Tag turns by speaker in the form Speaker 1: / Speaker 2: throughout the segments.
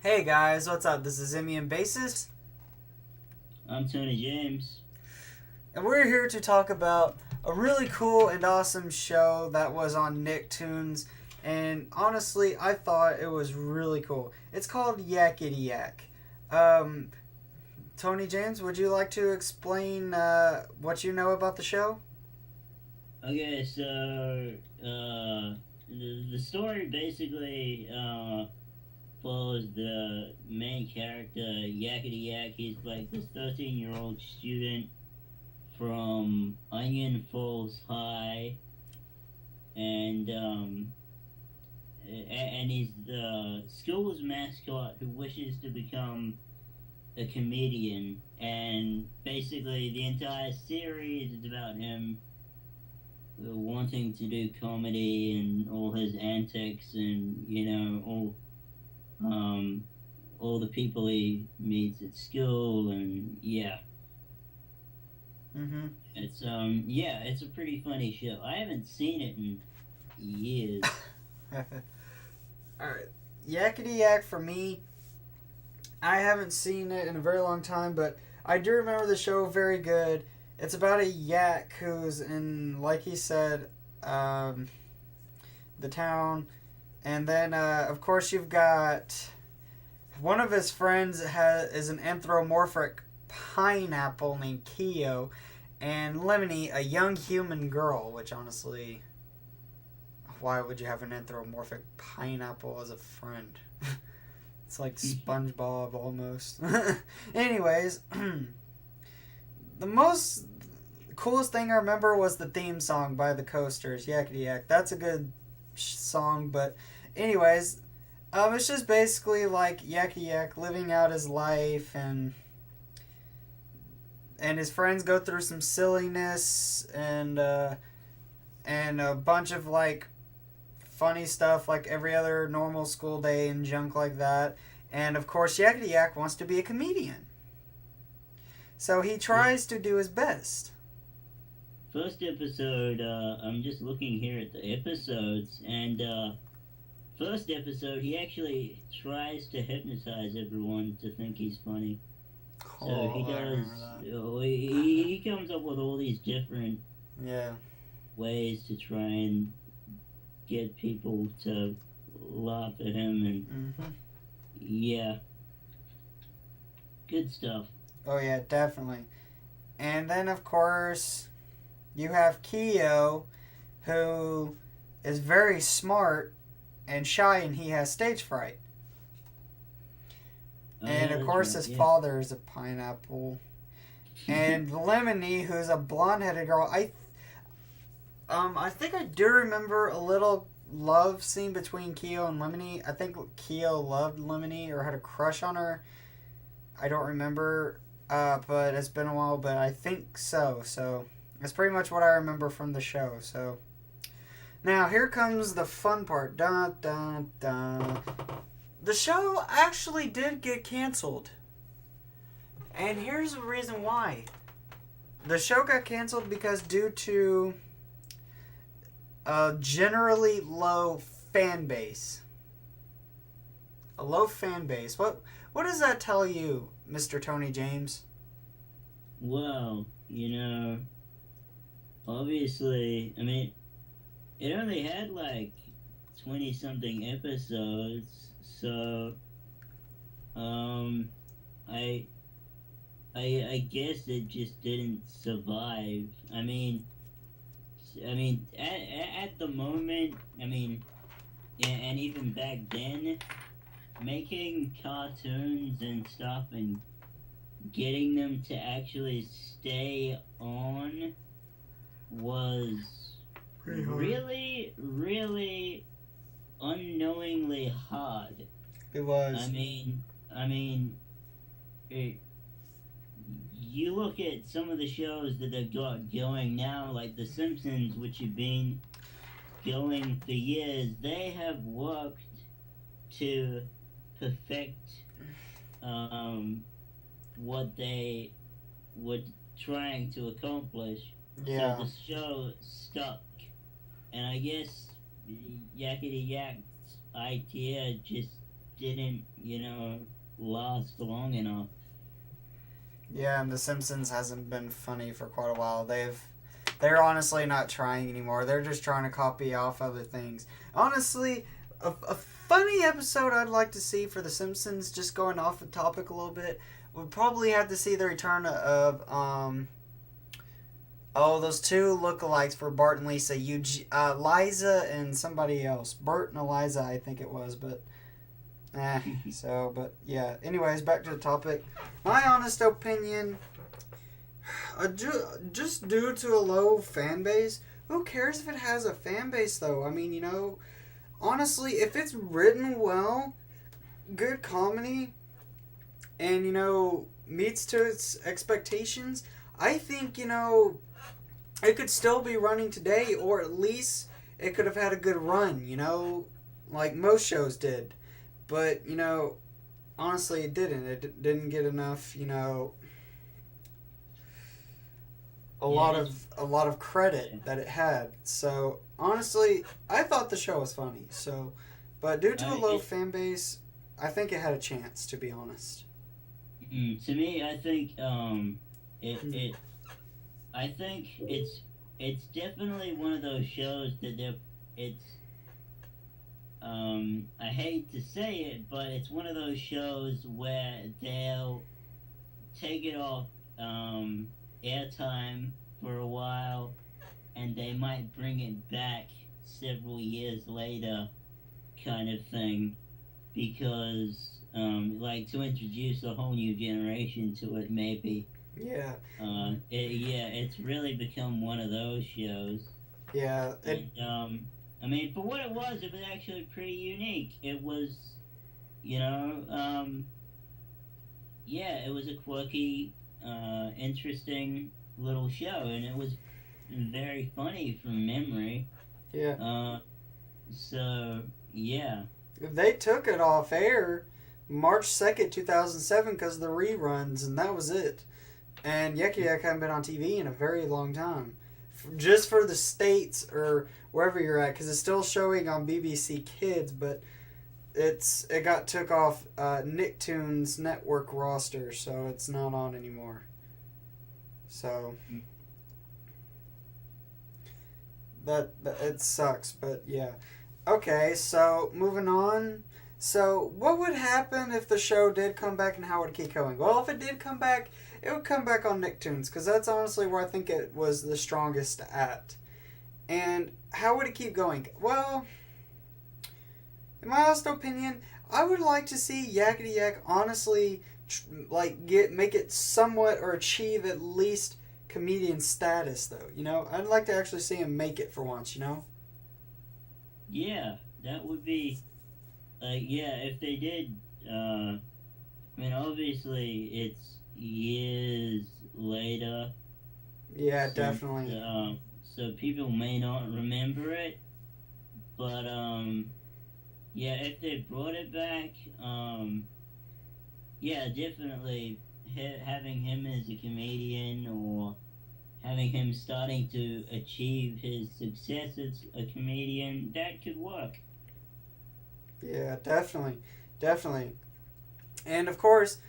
Speaker 1: Hey guys, what's up? This is Emmy and Basis,
Speaker 2: I'm Tony James.
Speaker 1: and we're here to talk about a really cool and awesome show that was on Nicktoons. And honestly, I thought it was really cool. It's called Yakkity Yak. Um, Tony James, would you like to explain what you know about the show?
Speaker 2: Okay, so the story basically follows the main character, Yakety Yak. He's like this 13-year-old student from Onion Falls High, and and he's the school's mascot who wishes to become a comedian. And basically, the entire series is about him wanting to do comedy and all his antics and um all the people he meets at school. And
Speaker 1: Mm-hmm.
Speaker 2: it's a pretty funny show. I haven't seen it in years.
Speaker 1: Alright. Yakety Yak for me, I haven't seen it in a very long time, but I do remember the show very good. It's about a yak who's in, like he said, um, the town. And then, of course, you've got one of his friends is an anthropomorphic pineapple named Keo, and Lemony, a young human girl. Which honestly, why would you have an anthropomorphic pineapple as a friend? It's like SpongeBob almost. Anyways, the most coolest thing I remember was the theme song by the Coasters, Yakety Yak. That's a good song, but anyways, it's just basically like Yakety Yak living out his life, and his friends go through some silliness and a bunch of like funny stuff like every other normal school day and junk like that. And of course, Yakety Yak wants to be a comedian, so he
Speaker 2: Yeah.
Speaker 1: tries to do his best.
Speaker 2: First episode, I'm just looking here at the episodes, and first episode, he actually tries to hypnotize everyone to think he's funny. So he
Speaker 1: Oh, I remember
Speaker 2: does.
Speaker 1: that.
Speaker 2: He comes up with all these different
Speaker 1: Yeah.
Speaker 2: ways to try and get people to laugh at him. And
Speaker 1: Mm-hmm.
Speaker 2: yeah, good stuff.
Speaker 1: Oh yeah, definitely. And then of course you have Keo, who is very smart and shy, and he has stage fright.
Speaker 2: Oh
Speaker 1: And
Speaker 2: yeah,
Speaker 1: of
Speaker 2: that's
Speaker 1: course
Speaker 2: right.
Speaker 1: his
Speaker 2: Yeah.
Speaker 1: father is a pineapple. And Lemony, who's a blonde-headed girl. I think I do remember a little love scene between Keo and Lemony. I think Keo loved Lemony or had a crush on her. I don't remember, but it's been a while. But I think so. So that's pretty much what I remember from the show. So now here comes the fun part. Dun dun dun. The show actually did get canceled, and here's the reason why. The show got canceled because due to a generally low fan base. A low fan base. What does that tell you, Mr. Tony James?
Speaker 2: Well, obviously, I mean, it only had like 20 something episodes, so um, I I guess it just didn't survive. At the moment, and even back then, making cartoons and stuff and getting them to actually stay on was
Speaker 1: Pretty hard.
Speaker 2: really, really unknowingly hard.
Speaker 1: It
Speaker 2: I
Speaker 1: was.
Speaker 2: mean, I mean, it, you look at some of the shows that they've got going now, like The Simpsons, which have been going for years. They have worked to perfect um, what they were trying to accomplish. So
Speaker 1: Yeah.
Speaker 2: the show stuck, and I guess Yakety Yak's idea just didn't, last long enough.
Speaker 1: Yeah, and The Simpsons hasn't been funny for quite a while. They're honestly not trying anymore. They're just trying to copy off other things. Honestly, a funny episode I'd like to see for The Simpsons, just going off the topic a little bit, would probably have to see the return of those two lookalikes for Bart and Lisa, Liza and somebody else. Bert and Eliza, I think it was, but but yeah. Anyways, back to the topic. My honest opinion, just due to a low fan base, who cares if it has a fan base though? I mean, honestly, if it's written well, good comedy, and meets to its expectations, I think it could still be running today, or at least it could have had a good run. Like most shows did. But honestly, it didn't. It didn't get enough. A lot of credit that it had. So honestly, I thought the show was funny. So, but due to a low fan base, I think it had a chance. To be honest.
Speaker 2: To me, I think I think it's definitely one of those shows that it's I hate to say it, but it's one of those shows where they'll take it off airtime for a while, and they might bring it back several years later, kind of thing, because like to introduce a whole new generation to it, maybe.
Speaker 1: Yeah.
Speaker 2: It's really become one of those shows.
Speaker 1: Yeah.
Speaker 2: I mean, for what it was actually pretty unique. It was, it was a quirky, interesting little show, and it was very funny from memory.
Speaker 1: Yeah.
Speaker 2: So, yeah.
Speaker 1: They took it off air March 2nd, 2007 because of the reruns, and that was it. And Yakkity Yak hadn't been on TV in a very long time. Just for the States or wherever you're at, because it's still showing on BBC Kids, but it got took off Nicktoons network roster, so it's not on anymore. So that it sucks, but yeah. Okay, so moving on. So what would happen if the show did come back, and how would it keep going? Well, if it did come back, it would come back on Nicktoons, because that's honestly where I think it was the strongest at. And how would it keep going? Well, in my honest opinion, I would like to see Yakety Yak honestly make it somewhat or achieve at least comedian status, though. I'd like to actually see him make it for once.
Speaker 2: Yeah, that would be if they did. I mean, obviously it's years later.
Speaker 1: Yeah, definitely.
Speaker 2: So people may not remember it, but if they brought it back, definitely having him as a comedian, or having him starting to achieve his success as a comedian, that could work.
Speaker 1: Yeah, definitely. And of course,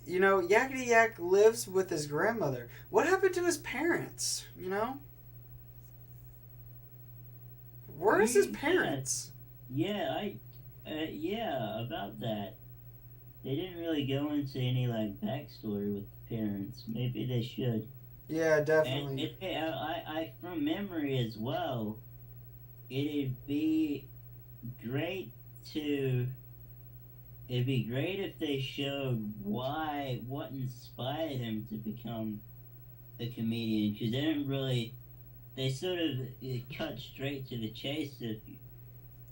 Speaker 1: Yakety Yak lives with his grandmother. What happened to his parents? Where's his parents?
Speaker 2: About that. They didn't really go into any backstory with the parents. Maybe they should.
Speaker 1: Yeah, definitely.
Speaker 2: And I from memory as well, it'd be great to. It'd be great if they showed what inspired him to become a comedian, because they didn't really. They sort of cut straight to the chase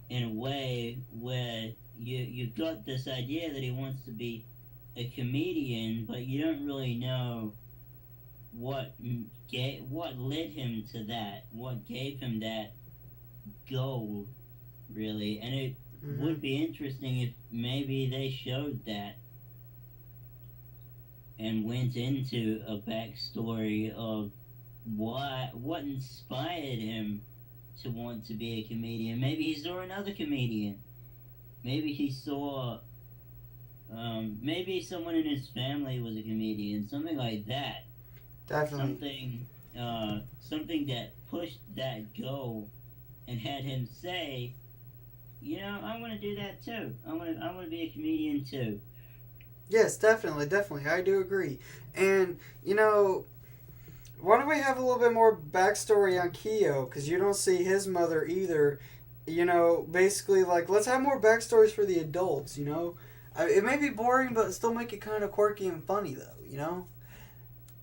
Speaker 2: in a way where you've got this idea that he wants to be a comedian, but you don't really know what led him to that, what gave him that goal, really. And it would be interesting if maybe they showed that and went into a backstory of what inspired him to want to be a comedian. Maybe he saw another comedian. Maybe he saw maybe someone in his family was a comedian, something like that.
Speaker 1: Definitely.
Speaker 2: Something that pushed that goal and had him say, I want to do that too. I want to be a comedian too.
Speaker 1: Yes, definitely. I do agree. And, why don't we have a little bit more backstory on Keo? Because you don't see his mother either. Basically, like, let's have more backstories for the adults. It may be boring, but still make it kind of quirky and funny, though.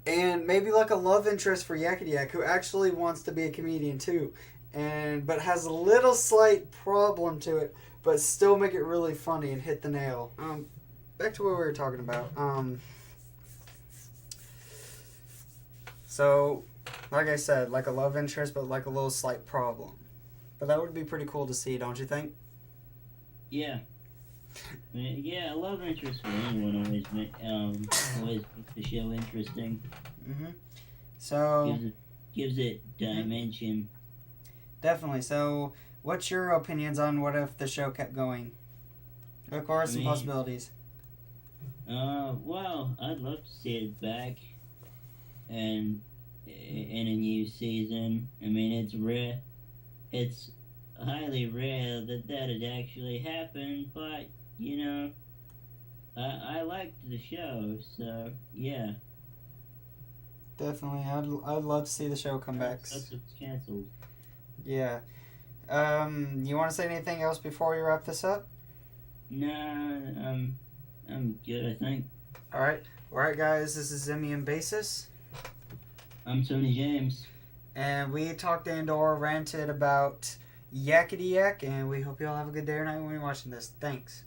Speaker 1: And maybe, like, a love interest for Yakety Yak, who actually wants to be a comedian, too. But has a little slight problem to it, but still make it really funny and hit the nail. Back to what we were talking about. So, like I said, like a love interest, but like a little slight problem. But that would be pretty cool to see, don't you think?
Speaker 2: Yeah. Yeah, love interest for anyone always makes the show interesting.
Speaker 1: So
Speaker 2: gives it dimension.
Speaker 1: Definitely. So, what's your opinions on what if the show kept going? Of course, some possibilities.
Speaker 2: Well, I'd love to see it back, and in a new season. I mean, it's rare. It's highly rare that had actually happened, but I liked the show, so yeah.
Speaker 1: Definitely, I'd love to see the show come back.
Speaker 2: It's canceled.
Speaker 1: Yeah. You want to say anything else before we wrap this up?
Speaker 2: No, I'm good, I think.
Speaker 1: Alright, guys, this is Zimmy and Basis.
Speaker 2: I'm Tony James.
Speaker 1: And we talked ranted about Yakkity Yak, and we hope you all have a good day or night when you're watching this. Thanks.